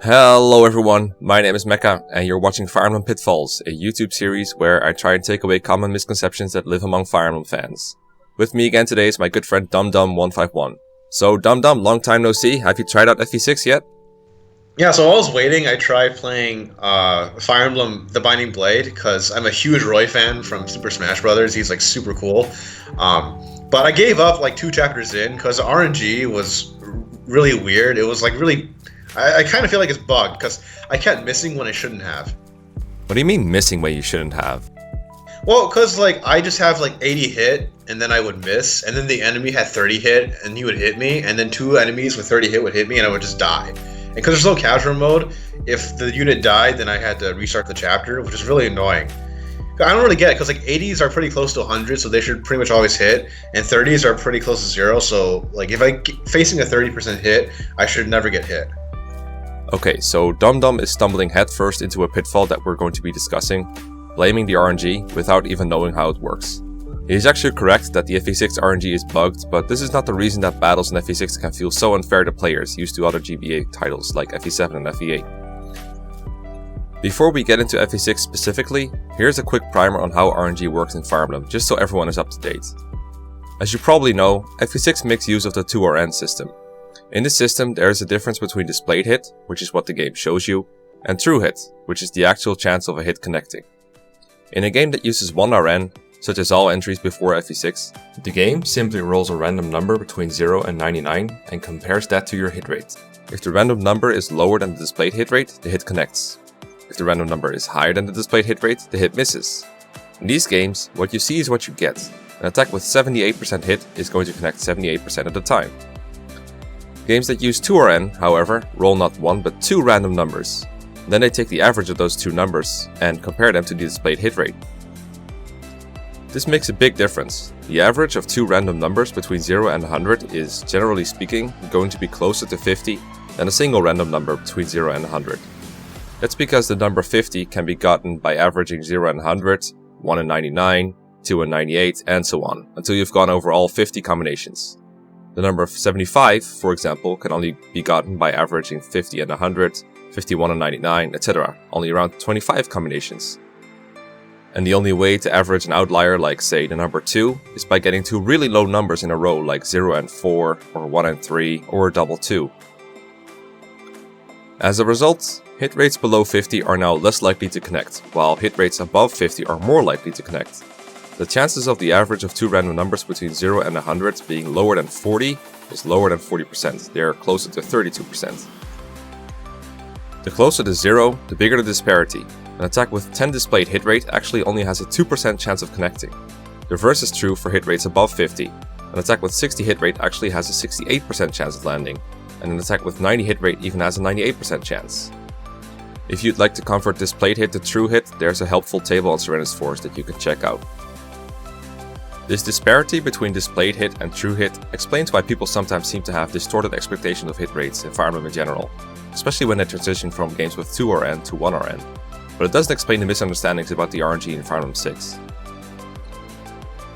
Hello everyone, my name is Mekkah and you're watching Fire Emblem Pitfalls, a YouTube series where I try and take away common misconceptions that live among Fire Emblem fans. With me again today is my good friend DumDum151. So DumDum, long time no see, have you tried out FE6 yet? Yeah, so while I was waiting, I tried playing Fire Emblem The Binding Blade because I'm a huge Roy fan from Super Smash Bros. He's like super cool. But I gave up like 2 chapters in because RNG was really weird. It was like really... I kind of feel like it's bugged because I kept missing when I shouldn't have. What do you mean missing when you shouldn't have? Well, because like I just have like 80 hit and then I would miss, and then the enemy had 30 hit and he would hit me, and then 2 enemies with 30 hit would hit me and I would just die. And because there's no casual mode, if the unit died, then I had to restart the chapter, which is really annoying. I don't really get it, because like 80s are pretty close to 100, so they should pretty much always hit, and 30s are pretty close to 0, so like if I'm facing a 30% hit, I should never get hit. Okay, so DumDum is stumbling headfirst into a pitfall that we're going to be discussing, blaming the RNG without even knowing how it works. He is actually correct that the FE6 RNG is bugged, but this is not the reason that battles in FE6 can feel so unfair to players used to other GBA titles like FE7 and FE8. Before we get into FE6 specifically, here's a quick primer on how RNG works in Fire Emblem, just so everyone is up to date. As you probably know, FE6 makes use of the 2RN system. In this system, there is a difference between displayed hit, which is what the game shows you, and true hit, which is the actual chance of a hit connecting. In a game that uses 1RN, such as all entries before FE6, the game simply rolls a random number between 0 and 99 and compares that to your hit rate. If the random number is lower than the displayed hit rate, the hit connects. If the random number is higher than the displayed hit rate, the hit misses. In these games, what you see is what you get. An attack with 78% hit is going to connect 78% of the time. Games that use 2RN, however, roll not 1 but 2 random numbers. Then they take the average of those 2 numbers and compare them to the displayed hit rate. This makes a big difference. The average of 2 random numbers between 0 and 100 is, generally speaking, going to be closer to 50 than a single random number between 0 and 100. That's because the number 50 can be gotten by averaging 0 and 100, 1 and 99, 2 and 98, and so on, until you've gone over all 50 combinations. The number of 75, for example, can only be gotten by averaging 50 and 100, 51 and 99, etc., only around 25 combinations. And the only way to average an outlier like, say, the number 2 is by getting 2 really low numbers in a row like 0 and 4, or 1 and 3, or double 2. As a result, hit rates below 50 are now less likely to connect, while hit rates above 50 are more likely to connect. The chances of the average of 2 random numbers between 0 and 100 being lower than 40 is lower than 40%, they are closer to 32%. The closer to 0, the bigger the disparity. An attack with 10 displayed hit rate actually only has a 2% chance of connecting. The reverse is true for hit rates above 50. An attack with 60 hit rate actually has a 68% chance of landing, and an attack with 90 hit rate even has a 98% chance. If you'd like to convert displayed hit to true hit, there's a helpful table on Serenus Force that you can check out. This disparity between displayed hit and true hit explains why people sometimes seem to have distorted expectations of hit rates in Fire Emblem in general, especially when they transition from games with 2RN to 1RN, but it doesn't explain the misunderstandings about the RNG in Fire Emblem 6.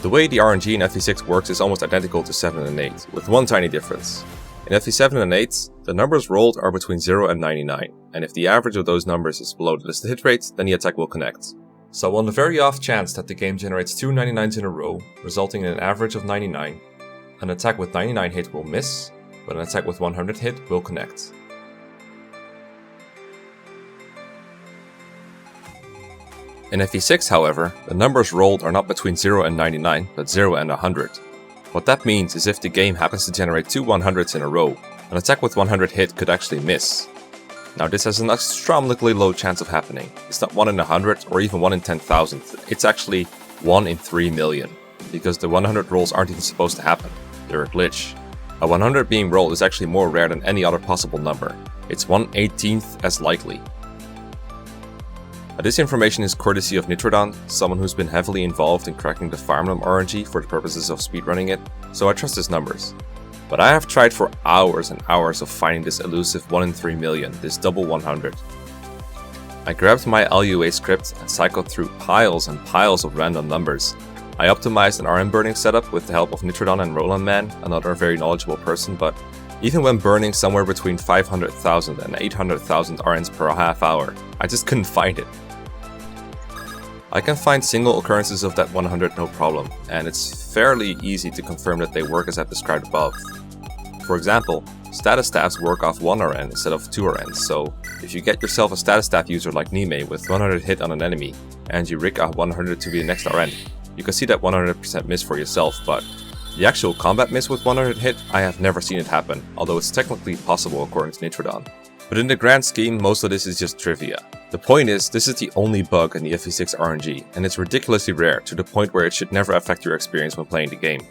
The way the RNG in FE6 works is almost identical to 7 and 8, with one tiny difference. In FE7 and 8, the numbers rolled are between 0 and 99, and if the average of those numbers is below the listed hit rate, then the attack will connect. So on the very off chance that the game generates 2 99s in a row, resulting in an average of 99, an attack with 99 hit will miss, but an attack with 100 hit will connect. In FE6, however, the numbers rolled are not between 0 and 99, but 0 and 100. What that means is if the game happens to generate 2 100s in a row, an attack with 100 hit could actually miss. Now this has an astronomically low chance of happening. It's not 1 in 100 or even 1 in 10,000, it's actually 1 in 3 million, because the 100 rolls aren't even supposed to happen, they're a glitch. A 100 being rolled is actually more rare than any other possible number, it's 1/18th as likely. This information is courtesy of Nitrodon, someone who's been heavily involved in cracking the Fire Emblem RNG for the purposes of speedrunning it, so I trust his numbers. But I have tried for hours and hours of finding this elusive 1 in 3 million, this double 100. I grabbed my LUA script and cycled through piles and piles of random numbers. I optimized an RM burning setup with the help of Nitrodon and Roland Man, another very knowledgeable person, but Even when burning somewhere between 500,000 and 800,000 RNs per half hour, I just couldn't find it. I can find single occurrences of that 100 no problem, and it's fairly easy to confirm that they work as I've described above. For example, status staffs work off 1 RN instead of 2 RNs, so if you get yourself a status staff user like Nime with 100 hit on an enemy, and you rig a 100 to be the next RN, you can see that 100% miss for yourself, but the actual combat miss with 100 hit, I have never seen it happen, although it's technically possible according to Nitrodon. But in the grand scheme, most of this is just trivia. The point is, this is the only bug in the FE6 RNG, and it's ridiculously rare to the point where it should never affect your experience when playing the game.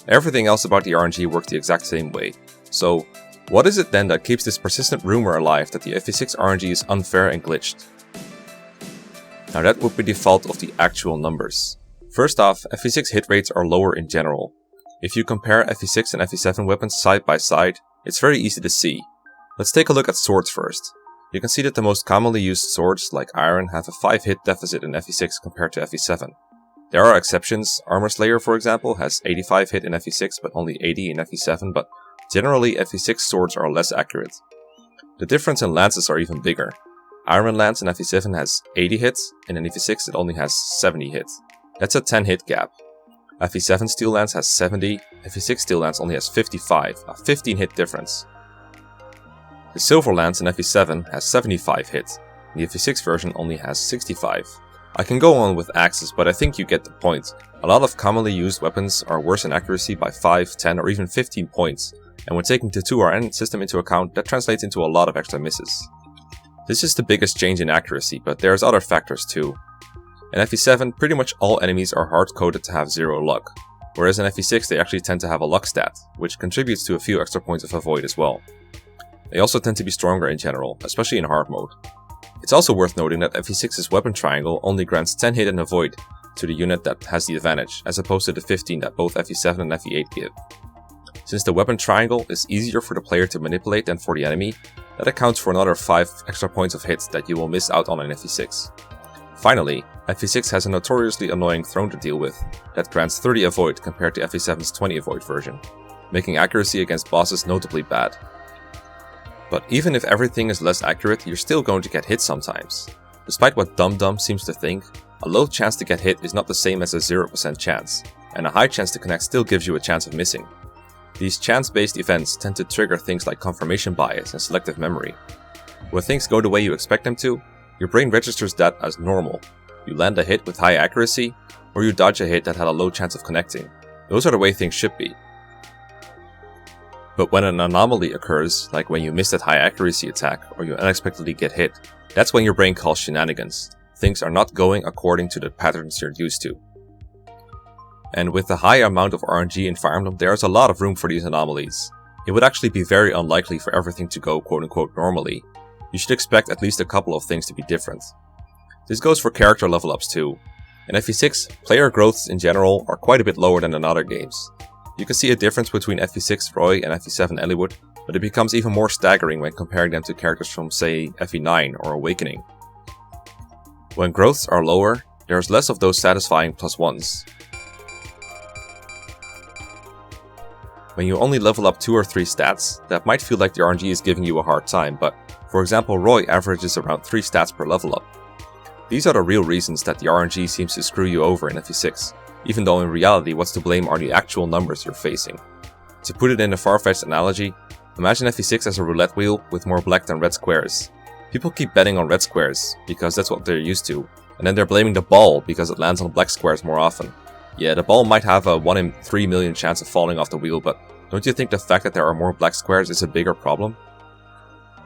Everything else about the RNG works the exact same way. So, what is it then that keeps this persistent rumor alive that the FE6 RNG is unfair and glitched? Now that would be the fault of the actual numbers. First off, FE6 hit rates are lower in general. If you compare FE6 and FE7 weapons side by side, it's very easy to see. Let's take a look at swords first. You can see that the most commonly used swords, like iron, have a 5 hit deficit in FE6 compared to FE7. There are exceptions. Armor Slayer, for example, has 85 hit in FE6 but only 80 in FE7, but generally FE6 swords are less accurate. The difference in lances are even bigger. Iron Lance in FE7 has 80 hits, and in FE6 it only has 70 hits. That's a 10 hit gap. FE7 Steel Lance has 70, FE6 Steel Lance only has 55, a 15 hit difference. The Silver Lance in FE7 has 75 hits, and the FE6 version only has 65. I can go on with axes, but I think you get the point. A lot of commonly used weapons are worse in accuracy by 5, 10 or even 15 points, and when taking the 2RN system into account, that translates into a lot of extra misses. This is the biggest change in accuracy, but there's other factors too. In FE7, pretty much all enemies are hard-coded to have 0 luck, whereas in FE6 they actually tend to have a luck stat, which contributes to a few extra points of avoid as well. They also tend to be stronger in general, especially in hard mode. It's also worth noting that FE6's weapon triangle only grants 10 hit and avoid to the unit that has the advantage, as opposed to the 15 that both FE7 and FE8 give. Since the weapon triangle is easier for the player to manipulate than for the enemy, that accounts for another 5 extra points of hits that you will miss out on in FE6. Finally, FE6 has a notoriously annoying throne to deal with that grants 30 avoid compared to FE7's 20 avoid version, making accuracy against bosses notably bad. But even if everything is less accurate, you're still going to get hit sometimes. Despite what Dum Dum seems to think, a low chance to get hit is not the same as a 0% chance, and a high chance to connect still gives you a chance of missing. These chance-based events tend to trigger things like confirmation bias and selective memory. When things go the way you expect them to, your brain registers that as normal. You land a hit with high accuracy, or you dodge a hit that had a low chance of connecting. Those are the way things should be. But when an anomaly occurs, like when you miss that high accuracy attack or you unexpectedly get hit, that's when your brain calls shenanigans. Things are not going according to the patterns you're used to. And with the high amount of RNG in Fire Emblem, there is a lot of room for these anomalies. It would actually be very unlikely for everything to go quote-unquote normally. You should expect at least a couple of things to be different. This goes for character level ups too. In FE6, player growths in general are quite a bit lower than in other games. You can see a difference between FE6 Roy and FE7 Eliwood, but it becomes even more staggering when comparing them to characters from, say, FE9 or Awakening. When growths are lower, there's less of those satisfying +1s. When you only level up 2 or 3 stats, that might feel like the RNG is giving you a hard time, but for example, Roy averages around 3 stats per level up. These are the real reasons that the RNG seems to screw you over in FE6, even though in reality what's to blame are the actual numbers you're facing. To put it in a far-fetched analogy, imagine FE6 as a roulette wheel with more black than red squares. People keep betting on red squares, because that's what they're used to, and then they're blaming the ball because it lands on black squares more often. Yeah, the ball might have a 1 in 3 million chance of falling off the wheel, but don't you think the fact that there are more black squares is a bigger problem?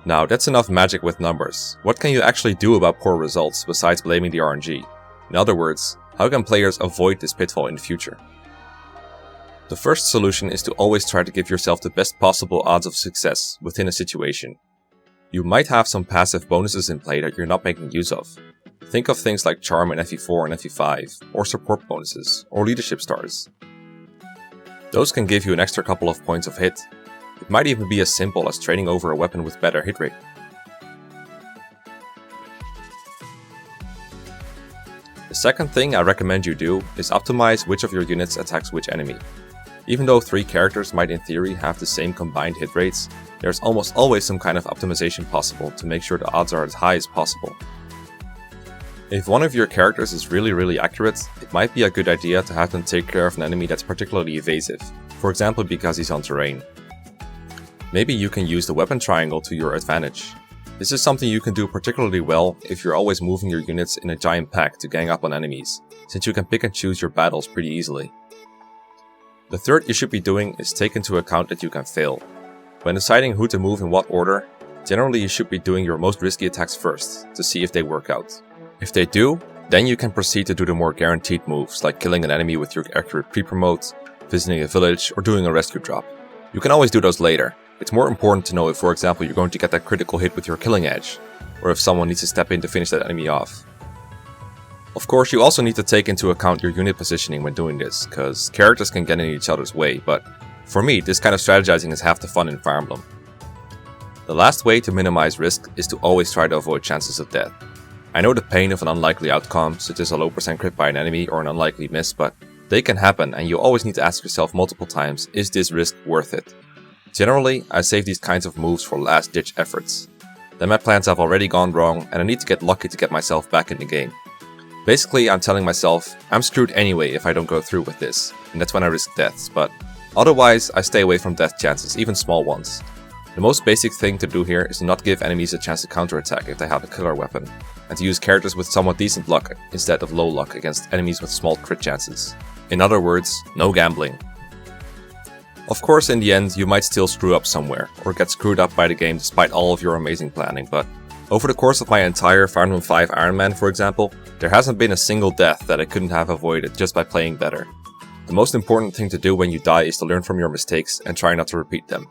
Now, that's enough magic with numbers. What can you actually do about poor results besides blaming the RNG? In other words, how can players avoid this pitfall in the future? The first solution is to always try to give yourself the best possible odds of success within a situation. You might have some passive bonuses in play that you're not making use of. Think of things like Charm in FE4 and FE5, or support bonuses, or leadership stars. Those can give you an extra couple of points of hit. It might even be as simple as trading over a weapon with better hit rate. The second thing I recommend you do is optimize which of your units attacks which enemy. Even though 3 characters might in theory have the same combined hit rates, There's almost always some kind of optimization possible to make sure the odds are as high as possible. If one of your characters is really accurate, it might be a good idea to have them take care of an enemy that's particularly evasive, for example because he's on terrain. Maybe you can use the weapon triangle to your advantage. This is something you can do particularly well if you're always moving your units in a giant pack to gang up on enemies, since you can pick and choose your battles pretty easily. The third you should be doing is take into account that you can fail. When deciding who to move in what order, generally you should be doing your most risky attacks first, to see if they work out. If they do, then you can proceed to do the more guaranteed moves, like killing an enemy with your accurate pre-promote, visiting a village, or doing a rescue drop. You can always do those later. It's more important to know if, for example, you're going to get that critical hit with your killing edge, or if someone needs to step in to finish that enemy off. Of course, you also need to take into account your unit positioning when doing this, because characters can get in each other's way, but for me, this kind of strategizing is half the fun in Fire Emblem. The last way to minimize risk is to always try to avoid chances of death. I know the pain of an unlikely outcome, such as a low % crit by an enemy or an unlikely miss, but they can happen and you always need to ask yourself multiple times, is this risk worth it? Generally, I save these kinds of moves for last ditch efforts. Then my plans have already gone wrong and I need to get lucky to get myself back in the game. Basically, I'm telling myself, I'm screwed anyway if I don't go through with this, and that's when I risk deaths, but otherwise I stay away from death chances, even small ones. The most basic thing to do here is to not give enemies a chance to counterattack if they have a killer weapon, and to use characters with somewhat decent luck instead of low luck against enemies with small crit chances. In other words, no gambling. Of course, in the end, you might still screw up somewhere, or get screwed up by the game despite all of your amazing planning, but over the course of my entire Fire Emblem 5 Iron Man, for example, there hasn't been a single death that I couldn't have avoided just by playing better. The most important thing to do when you die is to learn from your mistakes and try not to repeat them.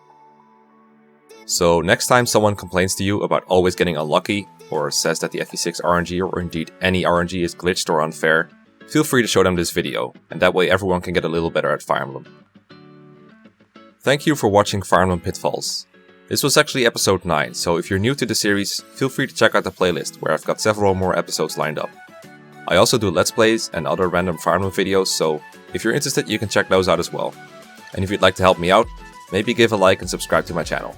So next time someone complains to you about always getting unlucky, or says that the FE6 RNG or indeed any RNG is glitched or unfair, feel free to show them this video, and that way everyone can get a little better at Fire Emblem. Thank you for watching Fire Emblem Pitfalls. This was actually episode 9, so if you're new to the series, feel free to check out the playlist where I've got several more episodes lined up. I also do Let's Plays and other random Fire Emblem videos, so if you're interested you can check those out as well. And if you'd like to help me out, maybe give a like and subscribe to my channel.